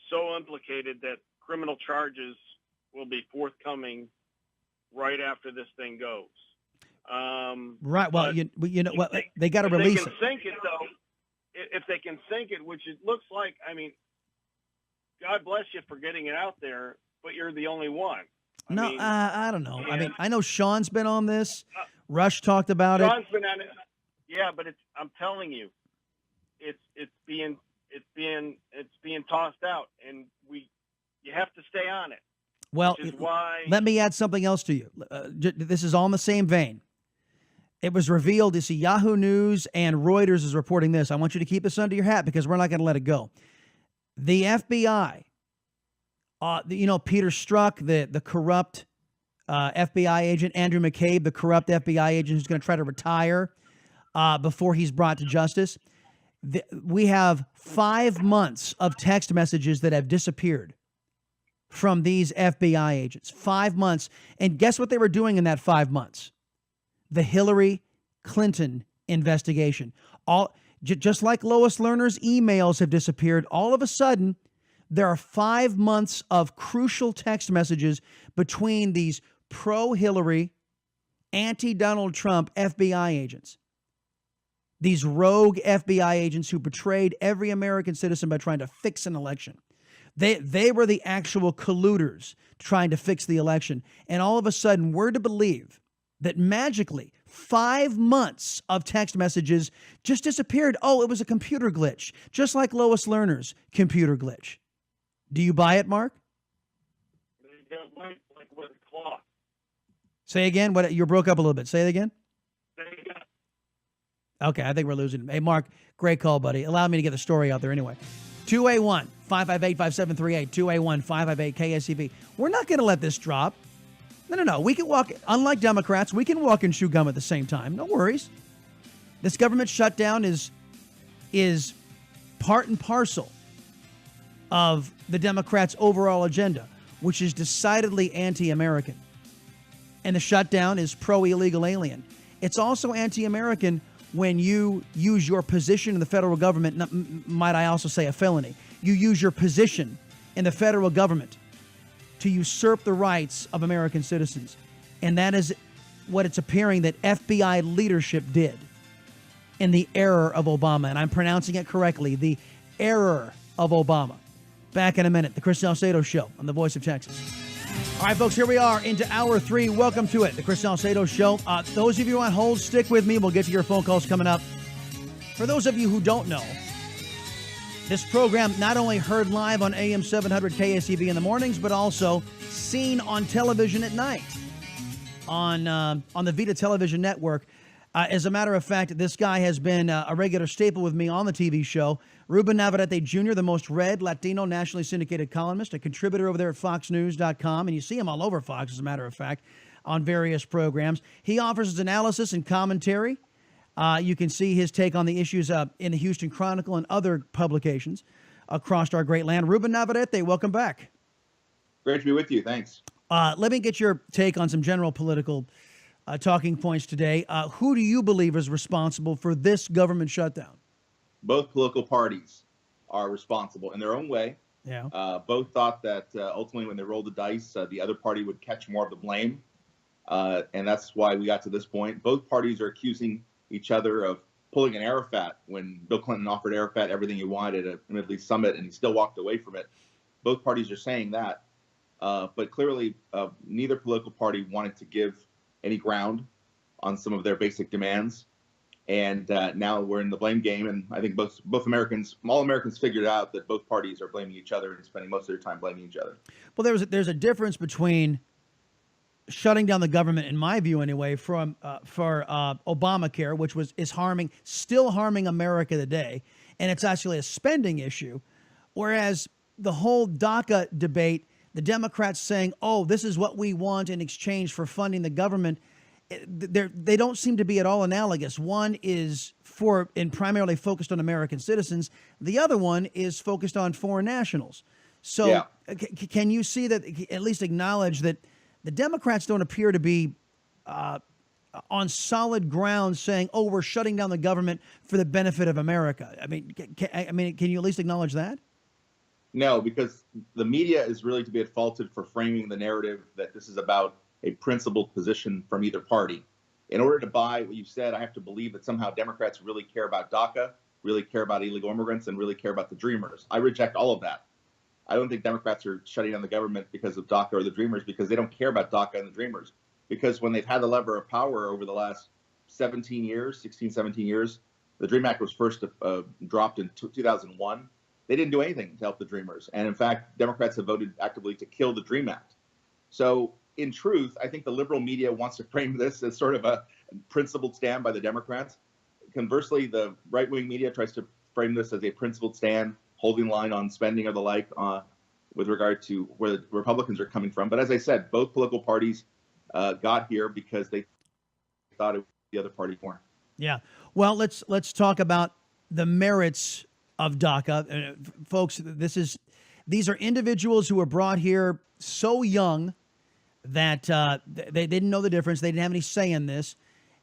so implicated that criminal charges will be forthcoming right after this thing goes. Right. Well, you know what? They got to release it. If they can sink it, though, if they can sink it, which it looks like, I mean, God bless you for getting it out there, but you're the only one. I don't know. I mean, I know Sean's been on this. Rush talked about Sean's been on it. Yeah, but I'm telling you, it's being tossed out, and you have to stay on it. Well, let me add something else to you. This is all in the same vein. It was revealed, you see, Yahoo News and Reuters is reporting this. I want you to keep this under your hat because we're not going to let it go. The FBI, Peter Strzok, the corrupt FBI agent, Andrew McCabe, the corrupt FBI agent who's going to try to retire before he's brought to justice. We have 5 months of text messages that have disappeared from these FBI agents. 5 months. And guess what they were doing in that 5 months? The Hillary Clinton investigation. Just like Lois Lerner's emails have disappeared, all of a sudden, there are 5 months of crucial text messages between these pro-Hillary, anti-Donald Trump FBI agents. These rogue FBI agents who betrayed every American citizen by trying to fix an election. They were the actual colluders trying to fix the election. And all of a sudden, we're to believe that magically 5 months of text messages just disappeared. Oh, it was a computer glitch, just like Lois Lerner's computer glitch. Do you buy it, Mark? Say again. What you broke up a little bit. Say it again. Okay, I think we're losing. Hey, Mark, great call, buddy. Allow me to get the story out there anyway. 281-558-5738, 281-558-KSCV. We're not going to let this drop. No. We can walk, unlike Democrats, we can walk and chew gum at the same time. No worries. This government shutdown is part and parcel of the Democrats' overall agenda, which is decidedly anti-American. And the shutdown is pro-illegal alien. It's also anti-American when you use your position in the federal government, might I also say a felony. You use your position in the federal government to usurp the rights of American citizens. And that is what it's appearing that FBI leadership did in the era of Obama. And I'm pronouncing it correctly, the era of Obama. Back in a minute, the Chris Salcedo Show on the Voice of Texas. All right, folks, here we are into hour 3. Welcome to it, the Chris Salcedo Show. Those of you on hold, stick with me. We'll get to your phone calls coming up. For those of you who don't know, this program not only heard live on AM 700 KSEV in the mornings, but also seen on television at night on the Vida Television Network. As a matter of fact, this guy has been a regular staple with me on the TV show. Ruben Navarrete Jr., the most read Latino nationally syndicated columnist, a contributor over there at FoxNews.com, and you see him all over Fox, as a matter of fact, on various programs. He offers his analysis and commentary. You can see his take on the issues in the Houston Chronicle and other publications across our great land. Ruben Navarrete, welcome back. Great to be with you. Thanks. Let me get your take on some general political talking points today. Who do you believe is responsible for this government shutdown? Both political parties are responsible in their own way. Yeah. Both thought that ultimately when they rolled the dice, the other party would catch more of the blame. And that's why we got to this point. Both parties are accusing each other of pulling an Arafat when Bill Clinton offered Arafat everything he wanted at a Middle East summit, and he still walked away from it. Both parties are saying that. But clearly, neither political party wanted to give any ground on some of their basic demands. And now we're in the blame game. And I think both Americans, all Americans figured out that both parties are blaming each other and spending most of their time blaming each other. Well, there's a difference between shutting down the government, in my view anyway, for Obamacare, which is still harming America today. And it's actually a spending issue. Whereas the whole DACA debate, the Democrats saying, oh, this is what we want in exchange for funding the government, they don't seem to be at all analogous. One is primarily focused on American citizens. The other one is focused on foreign nationals. So yeah. Can you see that, at least acknowledge that the Democrats don't appear to be on solid ground saying, oh, we're shutting down the government for the benefit of America? I mean, can you at least acknowledge that? No, because the media is really to be faulted for framing the narrative that this is about a principled position from either party. In order to buy what you said, I have to believe that somehow Democrats really care about DACA, really care about illegal immigrants, and really care about the Dreamers. I reject all of that. I don't think Democrats are shutting down the government because of DACA or the Dreamers, because they don't care about DACA and the Dreamers. Because when they've had the lever of power over the last 16, 17 years, the DREAM Act was first dropped in 2001. They didn't do anything to help the Dreamers. And in fact, Democrats have voted actively to kill the DREAM Act. So in truth, I think the liberal media wants to frame this as sort of a principled stand by the Democrats. Conversely, the right-wing media tries to frame this as a principled stand, holding line on spending or the like with regard to where the Republicans are coming from. But as I said, both political parties got here because they thought it was the other party more. Yeah. Well, let's talk about the merits of DACA. Folks, these are individuals who were brought here so young that they didn't know the difference. They didn't have any say in this.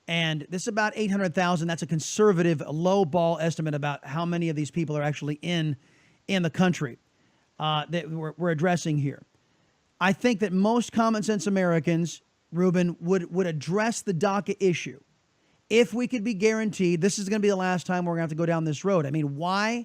And this is about 800,000. That's a conservative, low ball estimate about how many of these people are actually in the country that we're addressing here. I think that most common sense Americans, Ruben, would address the DACA issue if we could be guaranteed this is going to be the last time we're going to have to go down this road. I mean, why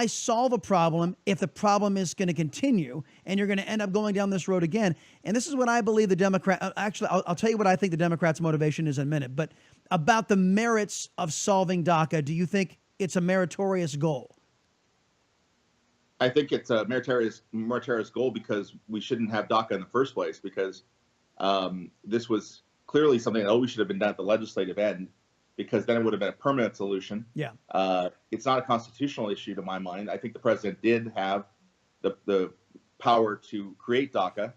solve a problem if the problem is going to continue and you're going to end up going down this road again? And this is what I believe the Democrat, actually, I'll tell you what I think the Democrats' motivation is in a minute, but about the merits of solving DACA, do you think it's a meritorious goal? I think it's a meritorious goal because we shouldn't have DACA in the first place, because this was clearly something that always should have been done at the legislative end, because then it would have been a permanent solution. Yeah. It's not a constitutional issue to my mind. I think the president did have the power to create DACA,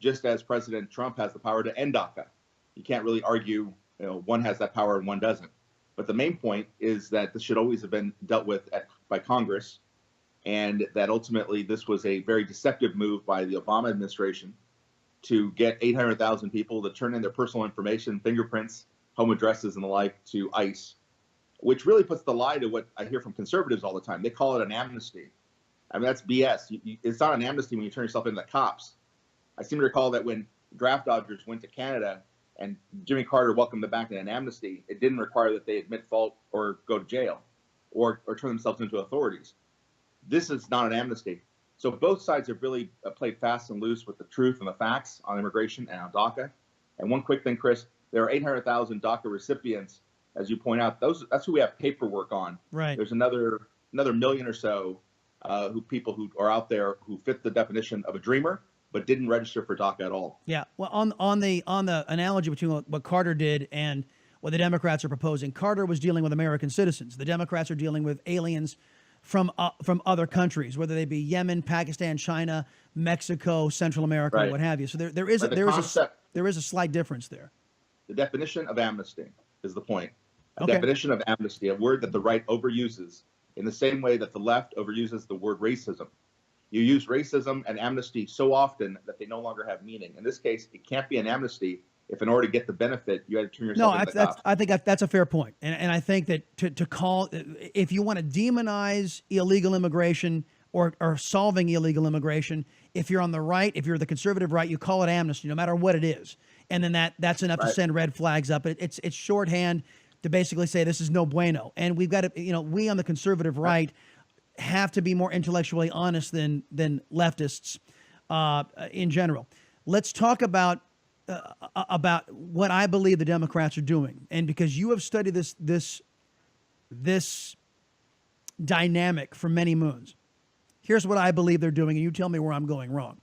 just as President Trump has the power to end DACA. You can't really argue, one has that power and one doesn't. But the main point is that this should always have been dealt with at by Congress, and that ultimately this was a very deceptive move by the Obama administration to get 800,000 people to turn in their personal information, fingerprints, home addresses, and the like to ICE, which really puts the lie to what I hear from conservatives all the time. They call it an amnesty. I mean, that's BS. It's not an amnesty when you turn yourself into the cops. I seem to recall that when draft dodgers went to Canada and Jimmy Carter welcomed them back in an amnesty, it didn't require that they admit fault or go to jail or turn themselves into authorities. This is not an amnesty. So both sides have really played fast and loose with the truth and the facts on immigration and on DACA. And one quick thing, Chris, there are 800,000 DACA recipients, as you point out. That's who we have paperwork on. Right. There's another million or so people who are out there who fit the definition of a dreamer, but didn't register for DACA at all. Yeah. Well, on the analogy between what Carter did and what the Democrats are proposing, Carter was dealing with American citizens. The Democrats are dealing with aliens from other countries, whether they be Yemen, Pakistan, China, Mexico, Central America, right. What have you. So there is a slight difference there. The definition of amnesty is the point. The Okay. definition of amnesty, a word that the right overuses in the same way that the left overuses the word racism. You use racism and amnesty so often that they no longer have meaning. In this case, it can't be an amnesty if in order to get the benefit, you had to turn yourself into the cops. I think that's a fair point. And I think that to call, if you want to demonize illegal immigration or solving illegal immigration, if you're on the right, if you're the conservative right, you call it amnesty, no matter what it is. And then that's enough to send red flags up. It's shorthand to basically say this is no bueno. And we've got to, we on the conservative right have to be more intellectually honest than leftists in general. Let's talk about what I believe the Democrats are doing, and because you have studied this dynamic for many moons, here's what I believe they're doing, and you tell me where I'm going wrong.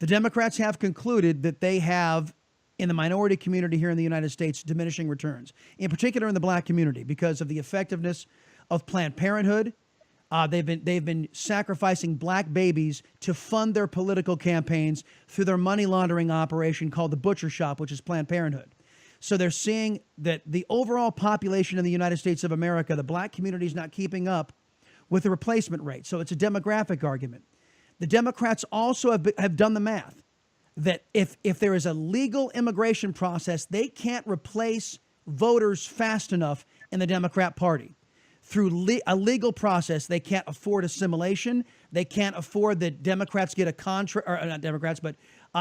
The Democrats have concluded that they have, in the minority community here in the United States, diminishing returns, in particular in the black community, because of the effectiveness of Planned Parenthood. They've been sacrificing black babies to fund their political campaigns through their money laundering operation called the Butcher Shop, which is Planned Parenthood. So they're seeing that the overall population in the United States of America, the black community, is not keeping up with the replacement rate. So it's a demographic argument. The Democrats also have done the math that if there is a legal immigration process, they can't replace voters fast enough in the Democrat Party. Through a legal process, they can't afford assimilation. They can't afford that Democrats get a contract, or not Democrats, but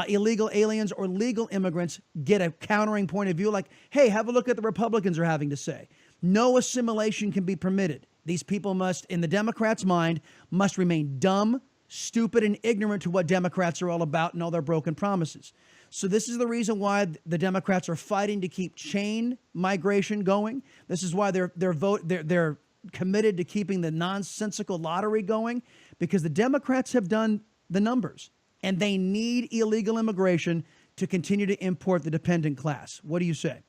illegal aliens or legal immigrants get a countering point of view like, hey, have a look at the Republicans are having to say. No assimilation can be permitted. These people must, in the Democrats' mind, must remain dumb, stupid, and ignorant to what Democrats are all about and all their broken promises. So this is the reason why the Democrats are fighting to keep chain migration going. This is why they're committed to keeping the nonsensical lottery going, because the Democrats have done the numbers and they need illegal immigration to continue to import the dependent class. What do you say?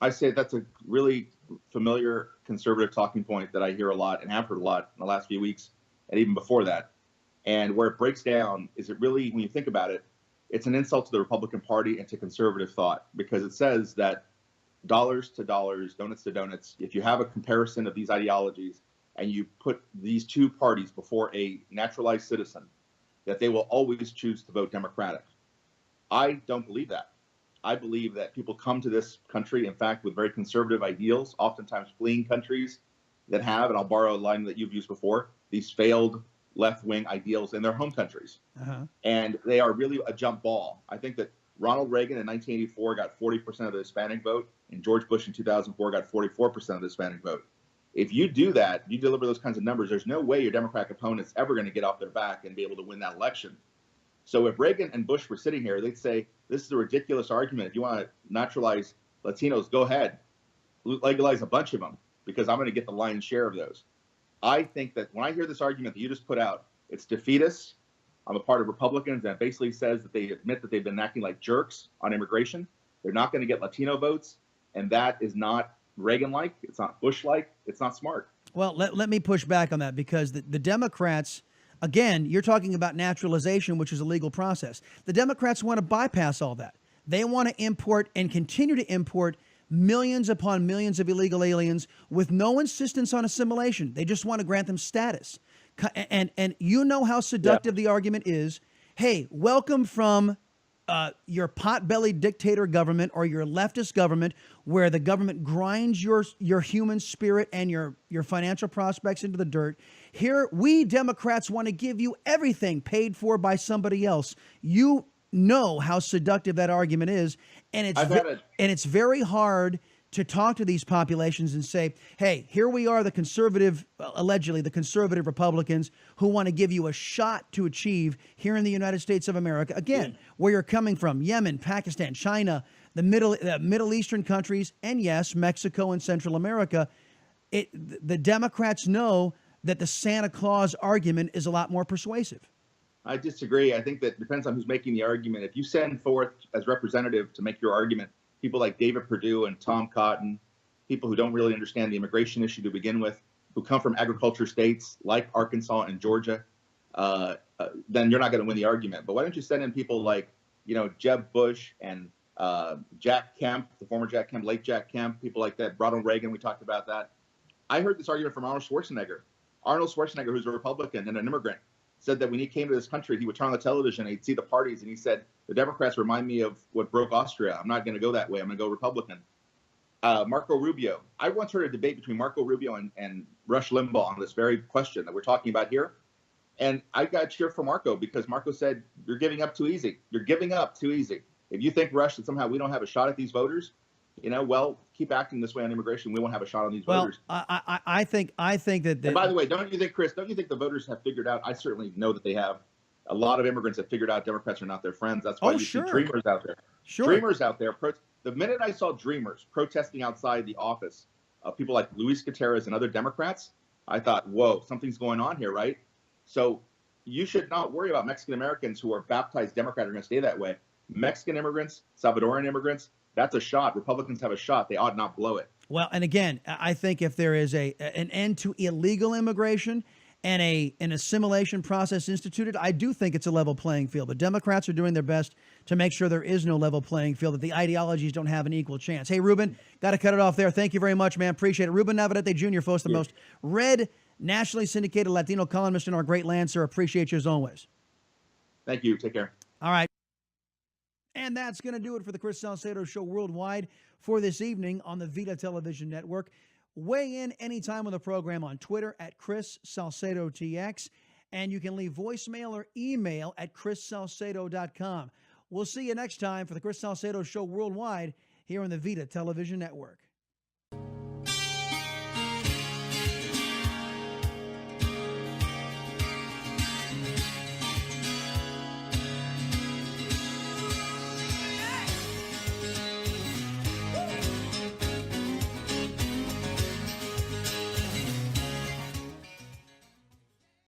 I say that's a really familiar conservative talking point that I hear a lot and have heard a lot in the last few weeks and even before that. And where it breaks down is it really, when you think about it, it's an insult to the Republican Party and to conservative thought, because it says that dollars to dollars, donuts to donuts, if you have a comparison of these ideologies and you put these two parties before a naturalized citizen, that they will always choose to vote Democratic. I don't believe that. I believe that people come to this country, in fact, with very conservative ideals, oftentimes fleeing countries that have, and I'll borrow a line that you've used before, these failed left-wing ideals in their home countries. And they are really a jump ball. I think that Ronald Reagan in 1984 got 40% of the Hispanic vote, and George Bush in 2004 got 44% of the Hispanic vote. If you do that, you deliver those kinds of numbers, there's no way your Democratic opponent's ever going to get off their back and be able to win that election. So if Reagan and Bush were sitting here, they'd say, this is a ridiculous argument. If you want to naturalize Latinos, go ahead. Legalize a bunch of them, because I'm going to get the lion's share of those. I think that when I hear this argument that you just put out, it's defeatist on the part of Republicans, and basically says that they admit that they've been acting like jerks on immigration. They're not going to get Latino votes, and that is not Reagan-like. It's not Bush-like. It's not smart. Well, let me push back on that, because the Democrats, again, you're talking about naturalization, which is a legal process. The Democrats want to bypass all that. They want to import and continue to import millions upon millions of illegal aliens with no insistence on assimilation. They just want to grant them status. And you know how seductive the argument is. Hey, welcome from your pot-bellied dictator government or your leftist government, where the government grinds your human spirit and your financial prospects into the dirt. Here, we Democrats want to give you everything paid for by somebody else. You know how seductive that argument is, and it's very hard to talk to these populations and say, hey, here we are, the conservative, allegedly the conservative Republicans who want to give you a shot to achieve here in the United States of America. Again, where you're coming from, Yemen, Pakistan, China, the Middle Eastern countries, and yes, Mexico and Central America. The Democrats know that the Santa Claus argument is a lot more persuasive. I disagree. I think that depends on who's making the argument. If you send forth as representative to make your argument people like David Perdue and Tom Cotton, people who don't really understand the immigration issue to begin with, who come from agriculture states like Arkansas and Georgia, then you're not going to win the argument. But why don't you send in people like, Jeb Bush and Jack Kemp, the former Jack Kemp, late Jack Kemp, people like that, Ronald Reagan, we talked about that. I heard this argument from Arnold Schwarzenegger. Arnold Schwarzenegger, who's a Republican and an immigrant, said that when he came to this country, he would turn on the television and he'd see the parties, and he said, the Democrats remind me of what broke Austria. I'm not going to go that way. I'm going to go Republican. Marco Rubio. I once heard a debate between Marco Rubio and Rush Limbaugh on this very question that we're talking about here. And I got cheered for Marco because Marco said, you're giving up too easy. You're giving up too easy. If you think, Rush, that somehow we don't have a shot at these voters, well, keep acting this way on immigration. We won't have a shot on these voters. I think that. And by the way, don't you think, Chris? Don't you think the voters have figured out? I certainly know that they have. A lot of immigrants have figured out Democrats are not their friends. That's why you see Dreamers out there. Dreamers out there. The minute I saw Dreamers protesting outside the office of people like Luis Gutierrez and other Democrats, I thought, whoa, something's going on here, right? So you should not worry about Mexican Americans who are baptized Democrat are going to stay that way. Mexican immigrants, Salvadoran immigrants, that's a shot. Republicans have a shot. They ought not blow it. Well, and again, I think if there is an end to illegal immigration and an assimilation process instituted, I do think it's a level playing field. But Democrats are doing their best to make sure there is no level playing field, that the ideologies don't have an equal chance. Hey, Ruben, got to cut it off there. Thank you very much, man. Appreciate it. Ruben Navarrete Jr., folks, the most read, nationally syndicated Latino columnist in our great land, sir. Appreciate you as always. Thank you. Take care. All right. And that's going to do it for the Chris Salcedo Show worldwide for this evening on the Vida Television Network. Weigh in anytime on the program on Twitter at Chris Salcedo TX, and you can leave voicemail or email at chrissalcedo.com. We'll see you next time for the Chris Salcedo Show worldwide here on the Vida Television Network.